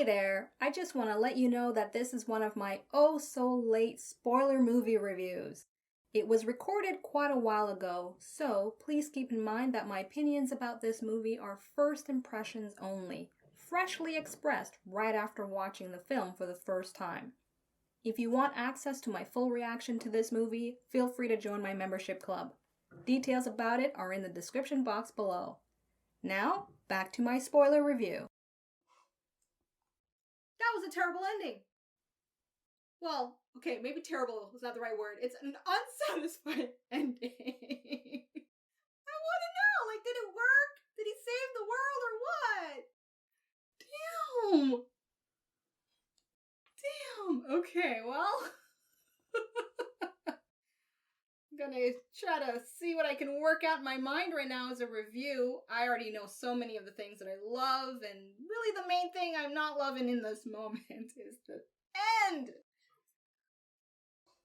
there, I just want to let you know that this is one of my oh so late spoiler movie reviews. It was recorded quite a while ago, so please keep in mind that my opinions about this movie are first impressions only, freshly expressed right after watching the film for the first time. If you want access to my full reaction to this movie, feel free to join my membership club. Details about it are in the description box below. Now, back to my spoiler review. That was a terrible ending. Well, okay, maybe terrible was not the right word. It's an unsatisfying ending. I want to know, like, did it work? Did he save the world or what? Damn. Okay, well, I'm gonna try to see what I can work out in my mind right now as a review. I already know so many of the things that I love, and really the main thing I'm not loving in this moment is the end.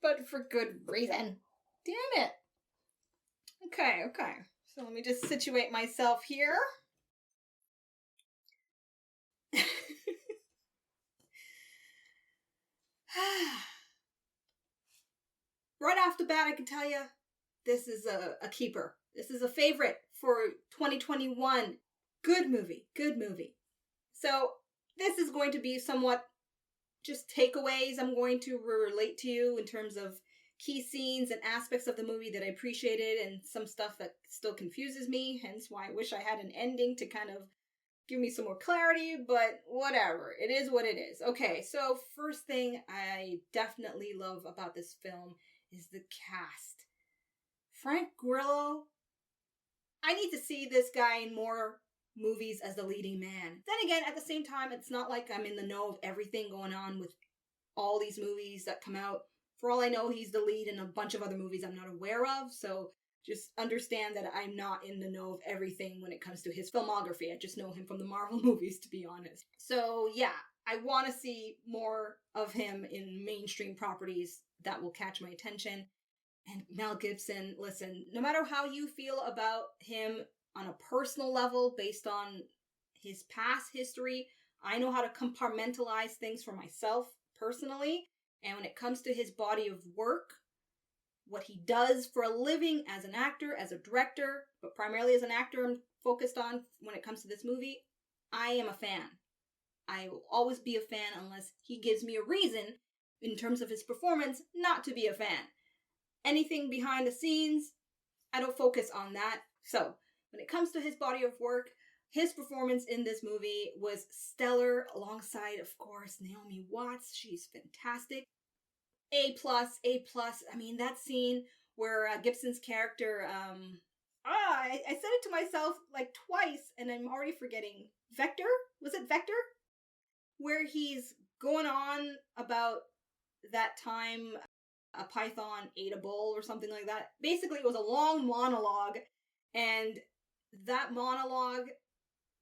But for good reason. Damn it. Okay. So let me just situate myself here. Right off the bat, I can tell you, this is a keeper. This is a favorite for 2021. Good movie. So this is going to be somewhat just takeaways I'm going to relate to you in terms of key scenes and aspects of the movie that I appreciated and some stuff that still confuses me, hence why I wish I had an ending to kind of give me some more clarity, but whatever. It is what it is. Okay, so first thing I definitely love about this film is the cast. Frank Grillo, I need to see this guy in more movies as the leading man. Then again, at the same time, it's not like I'm in the know of everything going on with all these movies that come out. For all I know, he's the lead in a bunch of other movies I'm not aware of, so just understand that I'm not in the know of everything when it comes to his filmography. I just know him from the Marvel movies, to be honest. So yeah, I want to see more of him in mainstream properties that will catch my attention. And Mel Gibson, listen, no matter how you feel about him on a personal level based on his past history, I know how to compartmentalize things for myself personally. And when it comes to his body of work, what he does for a living as an actor, as a director, but primarily as an actor I'm focused on when it comes to this movie, I am a fan. I will always be a fan unless he gives me a reason in terms of his performance not to be a fan. Anything behind the scenes, I don't focus on that. So, when it comes to his body of work, his performance in this movie was stellar alongside, of course, Naomi Watts. She's fantastic. A+. I mean, that scene where Gibson's character, I said it to myself like twice and I'm already forgetting. Vector? Was it Vector? Where he's going on about that time a python ate a bull or something like that. Basically, it was a long monologue, and that monologue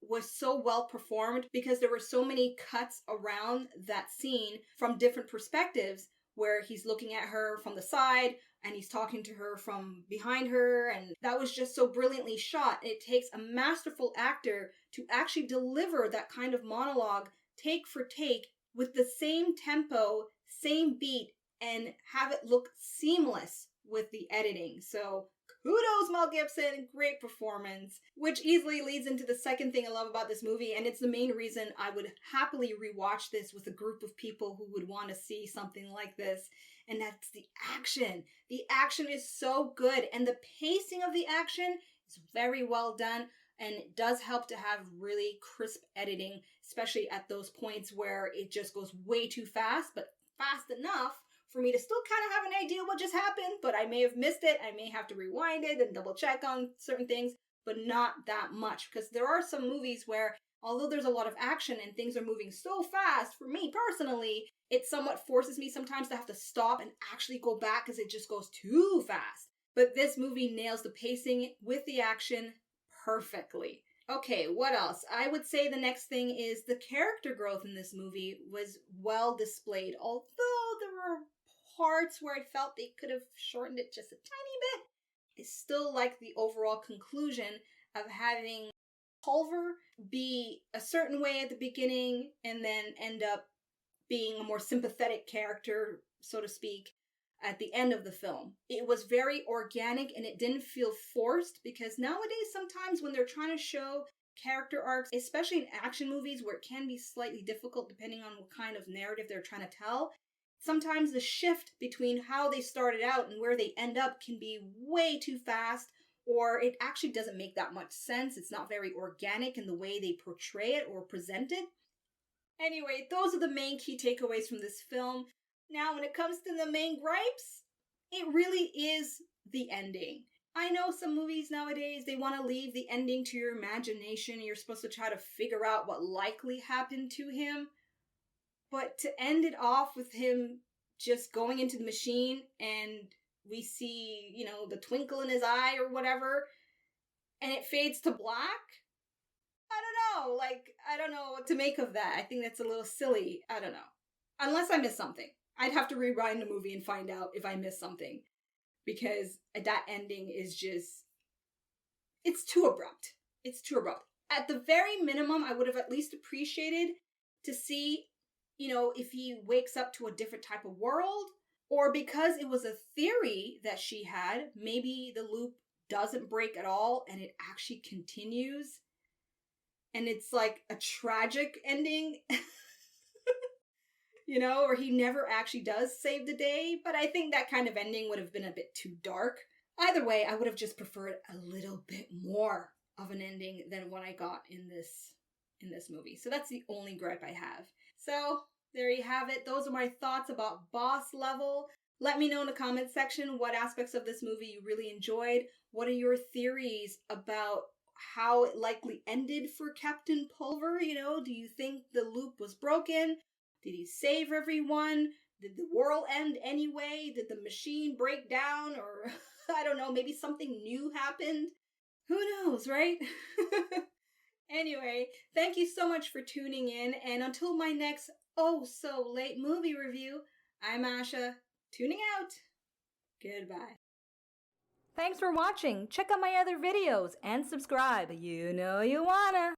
was so well performed because there were so many cuts around that scene from different perspectives where he's looking at her from the side and he's talking to her from behind her, and that was just so brilliantly shot. It takes a masterful actor to actually deliver that kind of monologue take for take with the same tempo, same beat, and have it look seamless with the editing. So kudos, Mel Gibson, great performance, which easily leads into the second thing I love about this movie, and it's the main reason I would happily rewatch this with a group of people who would want to see something like this, and that's the action. The action is so good, and the pacing of the action is very well done, and it does help to have really crisp editing, especially at those points where it just goes way too fast, but fast enough for me to still kind of have an idea what just happened, but I may have missed it. I may have to rewind it and double check on certain things, but not that much. Because there are some movies where, although there's a lot of action and things are moving so fast, for me personally, it somewhat forces me sometimes to have to stop and actually go back because it just goes too fast. But this movie nails the pacing with the action perfectly. Okay, what else? I would say the next thing is the character growth in this movie was well displayed. Although there were parts where I felt they could have shortened it just a tiny bit, I still like the overall conclusion of having Pulver be a certain way at the beginning and then end up being a more sympathetic character, so to speak, at the end of the film. It was very organic and it didn't feel forced, because nowadays sometimes when they're trying to show character arcs, especially in action movies where it can be slightly difficult depending on what kind of narrative they're trying to tell, sometimes the shift between how they started out and where they end up can be way too fast, or it actually doesn't make that much sense. It's not very organic in the way they portray it or present it. Anyway, those are the main key takeaways from this film. Now, when it comes to the main gripes, it really is the ending. I know some movies nowadays, they want to leave the ending to your imagination. You're supposed to try to figure out what likely happened to him. But to end it off with him just going into the machine and we see, the twinkle in his eye or whatever, and it fades to black, I don't know. I don't know what to make of that. I think that's a little silly. I don't know. Unless I missed something. I'd have to rewind the movie and find out if I missed something. Because that ending is just... it's too abrupt. It's too abrupt. At the very minimum, I would have at least appreciated to see, if he wakes up to a different type of world. Or because it was a theory that she had, maybe the loop doesn't break at all and it actually continues. And it's like a tragic ending, or he never actually does save the day. But I think that kind of ending would have been a bit too dark. Either way, I would have just preferred a little bit more of an ending than what I got in this movie. So that's the only gripe I have. So there you have it. Those are my thoughts about Boss Level. Let me know in the comment section what aspects of this movie you really enjoyed. What are your theories about how it likely ended for Captain Pulver? Do you think the loop was broken? Did he save everyone? Did the world end anyway? Did the machine break down? Or, I don't know, maybe something new happened? Who knows, right? Anyway, thank you so much for tuning in, and until my next oh-so-late movie review, I'm Asha, tuning out. Goodbye. Thanks for watching. Check out my other videos and subscribe. You know you wanna.